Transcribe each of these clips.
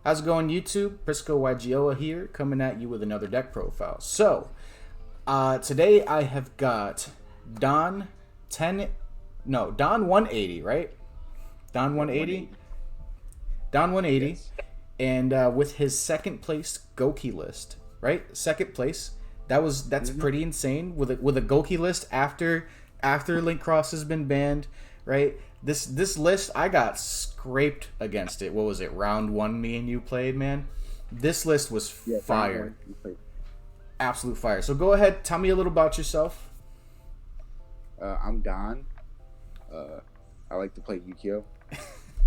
How's it going, YouTube? LoganJYA here, coming at you with another deck profile. So, today I have got Don180, right? Don180? Don180, Yes. and with his second place Gouki list, right? Second place. That's pretty insane with a Gouki list after Link Cross has been banned, right? This list, I got scraped against it. What was it? Round one, me and you played, man. This list was fire, absolute fire. So go ahead, tell me a little about yourself. I'm Don. I like to play Yu-Gi-Oh!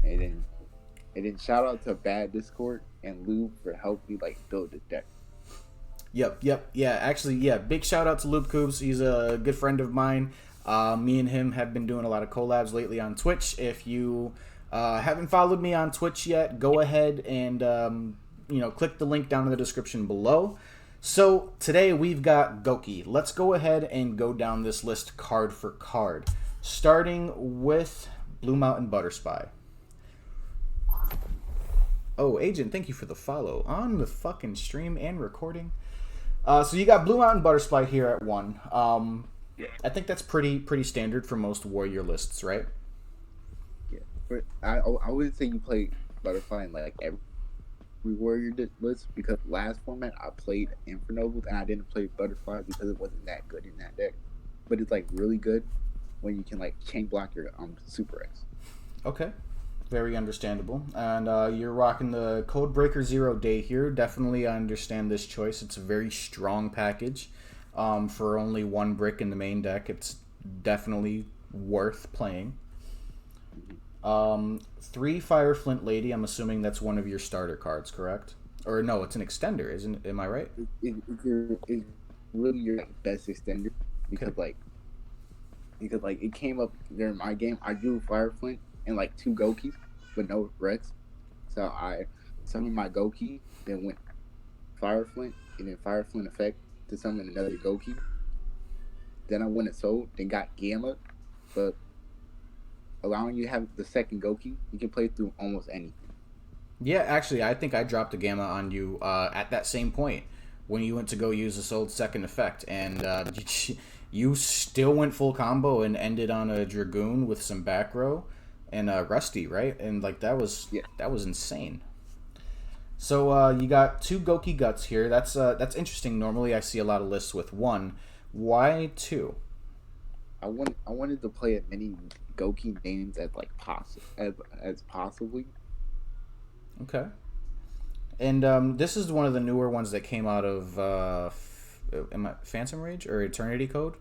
and then shout out to Bad Discord and Lube for helping me build the deck. Yep. Yeah, actually, yeah. Big shout out to Loop Coops. He's a good friend of mine. Me and him have been doing a lot of collabs lately on Twitch. If you haven't followed me on Twitch yet, go ahead and click the link down in the description below. So today we've got Gouki. Let's go ahead and go down this list card for card, starting with Blue Mountain Butterspy. Oh, Agent, thank you for the follow on the fucking stream and recording. So you got Blue Mountain Butterspy here at 1. I think that's pretty standard for most Warrior lists, right? Yeah, but I wouldn't say you play Butterfly in every Warrior list, because last format I played Infernobles and I didn't play Butterfly because it wasn't that good in that deck. But it's really good when you can chain block your Super X. Okay. Very understandable. And you're rocking the Codebreaker 0 Day here. Definitely I understand this choice. It's a very strong package. For only 1 brick in the main deck, it's definitely worth playing. 3 Fire Flint Lady. I'm assuming that's one of your starter cards, correct? Or no, it's an extender, isn't? Am I right? It's really your best extender because it came up during my game. I drew Fire Flint and 2 Goukis, but no Rex. So I summoned my Gouki, then went Fire Flint, and then Fire Flint effect to summon another Gouki. Then I went and sold, then got Gamma, but allowing you to have the second Gouki, you can play through almost anything. Yeah, actually, I think I dropped a Gamma on you at that same point when you went to go use the sold second effect, and you still went full combo and ended on a Dragoon with some back row and Rusty, right? And that was insane. So you got 2 Gouki Guts here. That's interesting. Normally I see a lot of lists with 1. Why 2? I wanted to play as many Gouki names as as possibly. Okay. And this is one of the newer ones that came out of Phantom Rage or Eternity Code,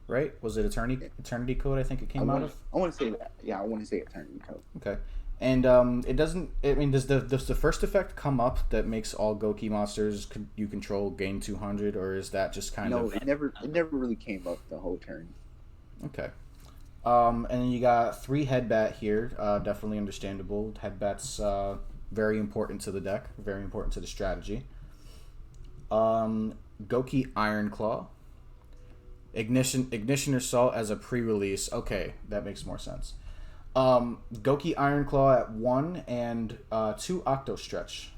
right? Was it Eternity Code? I think it came out of. I want to say that. Yeah, I want to say Eternity Code. Okay. And it doesn't. I mean, does the first effect come up that makes all Gouki monsters you control gain 200, or is that just kind of? No, it never really came up the whole turn. Okay. And then you got 3 Headbat here. Definitely understandable. Headbat's very important to the deck. Very important to the strategy. Gouki Iron Claw. Ignition Assault as a pre-release. Okay, that makes more sense. Gouki Iron Claw at 1 and 2 Octo Stretch.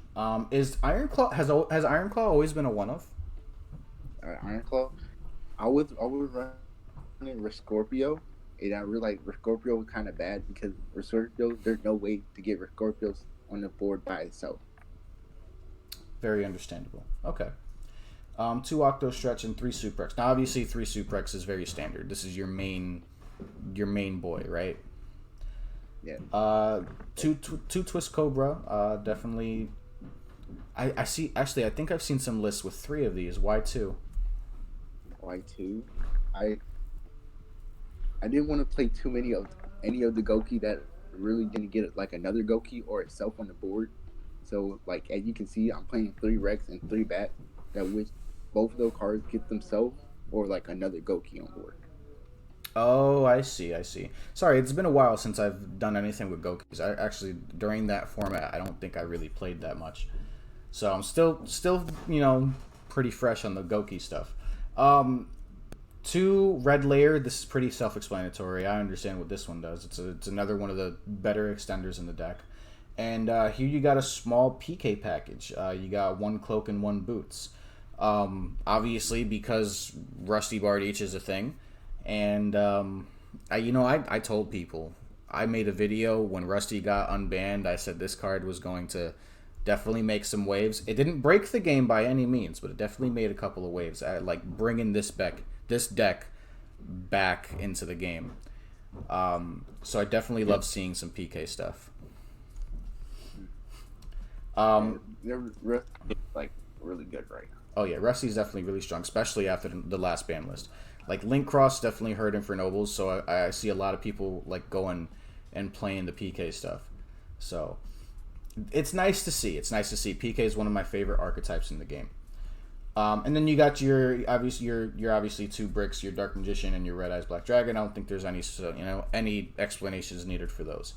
Is Iron Claw has Iron Claw always been a one of? Iron Claw, I was running Scorpio, and I realized Scorpio was kind of bad because Scorpio, there's no way to get Scorpios on the board by itself. Very understandable. Okay. 2 Octo Stretch and 3 Suprex. Now, obviously, 3 Suprex is very standard. This is your main boy, right? Yeah. 2 Twist Cobra. Definitely. I see. Actually, I think I've seen some lists with 3 of these. Why 2? Why 2? I didn't want to play too many of any of the Gouki that really didn't get another Gouki or itself on the board. So as you can see, I'm playing 3 Rex and 3 Bat, that which both of those cards get themselves or another Gouki on board. Oh, I see. Sorry, it's been a while since I've done anything with Goukis. I actually, during that format, I don't think I really played that much. So I'm still pretty fresh on the Gouki stuff. 2 Red Layer. This is pretty self-explanatory. I understand what this one does. It's another one of the better extenders in the deck. And here you got a small PK package. You got 1 cloak and 1 boots. Obviously, because Rusty Bard H is a thing. And, I told people, I made a video when Rusty got unbanned. I said this card was going to definitely make some waves. It didn't break the game by any means, but it definitely made a couple of waves. Like bringing this deck back into the game. So I definitely love seeing some PK stuff. They're like really good right now. Oh yeah, Rusty's definitely really strong, especially after the last ban list. Like Link Cross definitely hurt him for nobles, so I see a lot of people like going and playing the PK stuff. So it's nice to see. It's nice to see. PK is one of my favorite archetypes in the game. And then you got your obviously 2 bricks, your Dark Magician and your Red Eyes Black Dragon. I don't think there's any explanations needed for those.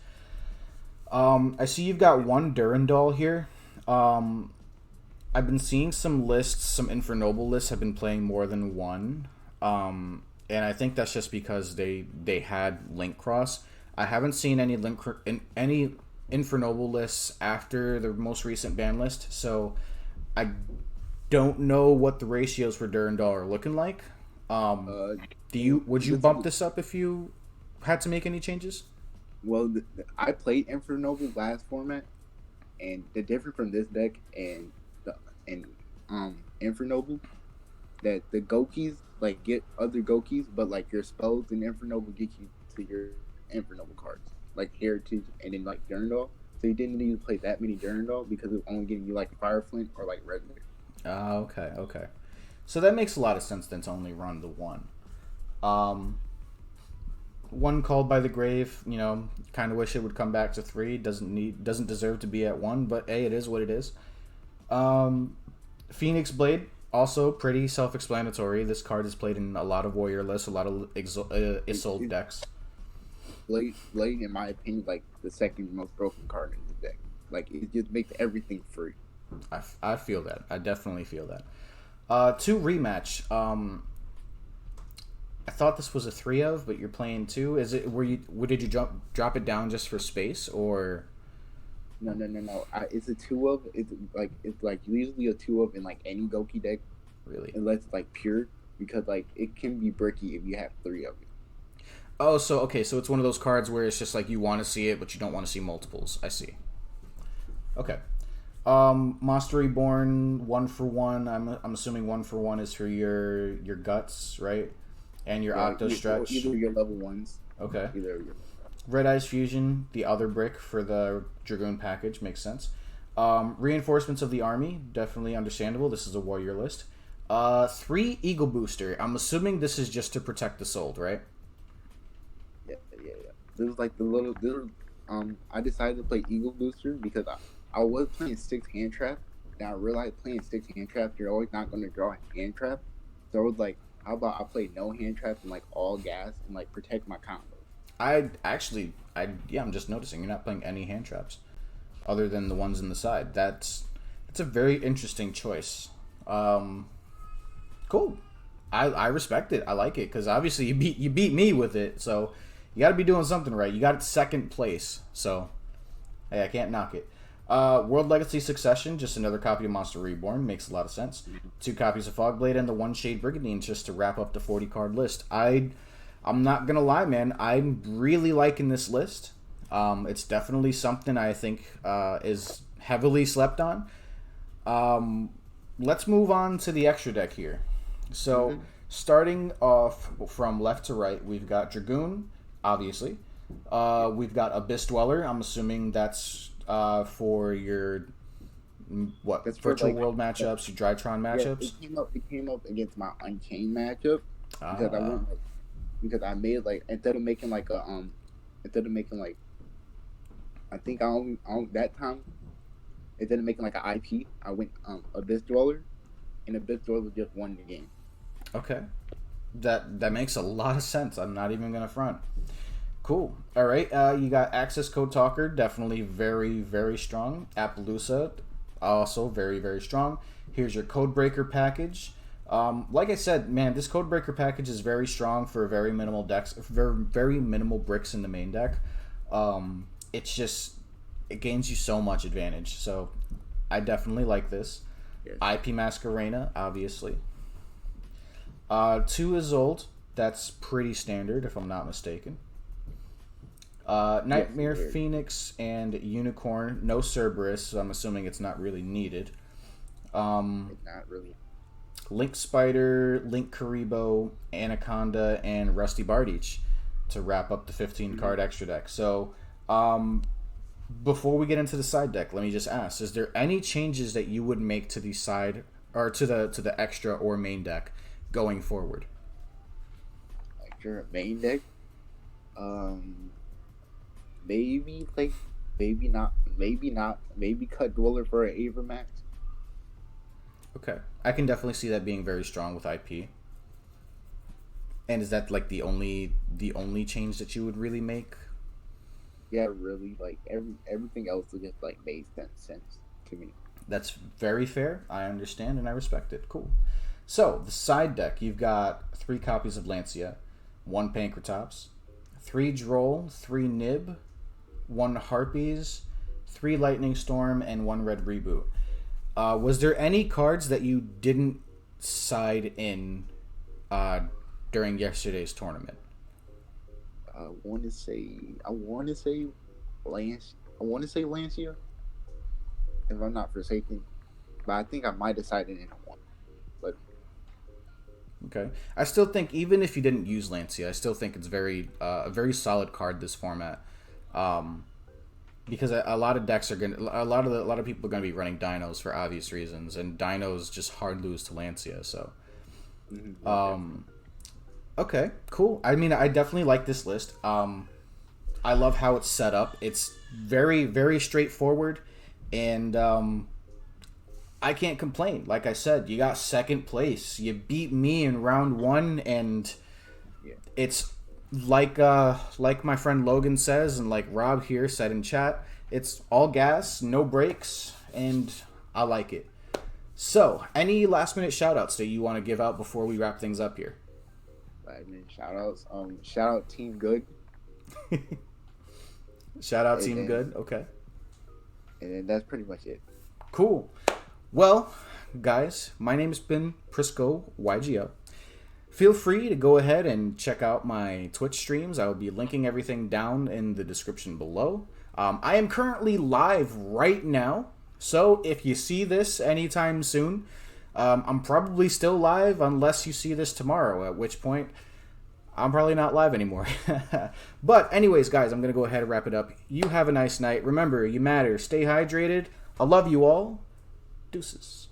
I see you've got 1 Durandal here. I've been seeing some lists, some Infernoble lists have been playing more than 1. And I think that's just because they had Link Cross. I haven't seen any any Infernoble lists after the most recent ban list, so I don't know what the ratios for Durandal are looking like. Would you bump this up if you had to make any changes? Well, I played Infernoble last format, and the difference from this deck and Infernoble, that the Goukis like get other Goukis, but like your spells in Infernoble get you to your Infernoble cards, like Heritage and then like Durandal. So you didn't need to play that many Durandal because it was only getting you like Fire Flint or like regular. Okay. So that makes a lot of sense then to only run the 1. 1 Called by the Grave, kind of wish it would come back to 3. Doesn't deserve to be at 1, but hey, it is what it is. Phoenix Blade, also pretty self-explanatory. This card is played in a lot of warrior lists, a lot of Isolde decks. Blade, in my opinion, like the second most broken card in the deck. Like it just makes everything free. I feel that. I definitely feel that. 2 rematch. I thought this was a 3 of, but you're playing 2. Is it? Did you drop it down just for space, or? No. It's a 2 of. It's like usually a 2 of in like any Gouki deck. Really? Unless it's like pure, because like it can be bricky if you have 3 of it. Oh, so it's one of those cards where it's just like you want to see it, but you don't want to see multiples. I see. Okay. Monster Reborn 1 for 1. I'm assuming 1 for 1 is for your guts, right? And your Octo Stretch. Either your level 1s. Okay. Either your Red Eyes Fusion, the other brick for the Dragoon package, makes sense. Reinforcements of the army, definitely understandable. This is a warrior list. 3 Eagle Booster. I'm assuming this is just to protect the sold, right? Yeah. This was like the little. I decided to play Eagle Booster because I was playing 6 Hand Trap, and I realized playing 6 Hand Trap, you're always not going to draw a Hand Trap. So I was like, how about I play no Hand Trap and like all gas and like protect my combo. I'm just noticing you're not playing any hand traps other than the ones in the side. That's a very interesting choice. Cool. I respect it. I like it because obviously you beat me with it, so you got to be doing something right. You got 2nd place, so hey, I can't knock it. World Legacy Succession, just another copy of Monster Reborn, makes a lot of sense. 2 copies of Fogblade and the 1 Shade Brigandine just to wrap up the 40 card list. I'm not gonna lie, man. I'm really liking this list. It's definitely something I think is heavily slept on. Let's move on to the extra deck here. So, starting off from left to right, we've got Dragoon, obviously. We've got Abyss Dweller. I'm assuming that's for your That's virtual for, like, world matchups, your Drytron matchups. Yeah, it came up against my Unchained matchup because I made like instead of making like I think I only that time instead of making like an IP, I went Abyss Dweller, and Abyss Dweller just won the game. Okay, that makes a lot of sense. I'm not even gonna front. Cool. All right. You got Access Code Talker, definitely very, very strong. Appaloosa, also very, very strong. Here's your Codebreaker package. Like I said, man, this Codebreaker package is very strong for very minimal decks, very minimal bricks in the main deck. It's just it gains you so much advantage. So I definitely like this. Yes. IP Masquerena, obviously. 2 is old. That's pretty standard, if I'm not mistaken. Nightmare yes, Phoenix and Unicorn. No Cerberus, so I'm assuming it's not really needed. Not really. Link Spider, Link Karibo, Anaconda, and Rusty Bardich to wrap up the 15 card extra deck. So, before we get into the side deck, let me just ask: is there any changes that you would make to the side or to the extra or main deck going forward? Extra main deck, maybe not. Maybe cut Dweller for an Avermax. Okay, I can definitely see that being very strong with IP. And is that like the only change that you would really make? Yeah, really. Like everything else just like made sense to me. That's very fair. I understand and I respect it. Cool. So the side deck, you've got 3 copies of Lancia, 1 Pankratops, 3 Droll, 3 Nib, 1 Harpies, 3 Lightning Storm, and 1 Red Reboot. Was there any cards that you didn't side in during yesterday's tournament? I want to say Lancia, if I'm not forsaken, but I think I might have sided in one. But okay, I still think even if you didn't use Lancia, I still think it's a very solid card this format. Because a lot of decks are a lot of people are gonna be running Dinos for obvious reasons, and Dinos just hard lose to Lancia. So, okay, cool. I mean, I definitely like this list. I love how it's set up. It's very, very straightforward, and I can't complain. Like I said, you got second place. You beat me in round 1, and it's like my friend Logan says, and like Rob here said in chat, it's all gas, no brakes, and I like it. So, any last minute shout outs that you want to give out before we wrap things up here? Shout outs. Shout out Team Good. Shout out Team Good. Okay. And then that's pretty much it. Cool. Well, guys, my name has been Prisco YGO. Feel free to go ahead and check out my Twitch streams. I will be linking everything down in the description below. I am currently live right now, so if you see this anytime soon, I'm probably still live unless you see this tomorrow, at which point I'm probably not live anymore. But anyways, guys, I'm going to go ahead and wrap it up. You have a nice night. Remember, you matter. Stay hydrated. I love you all. Deuces.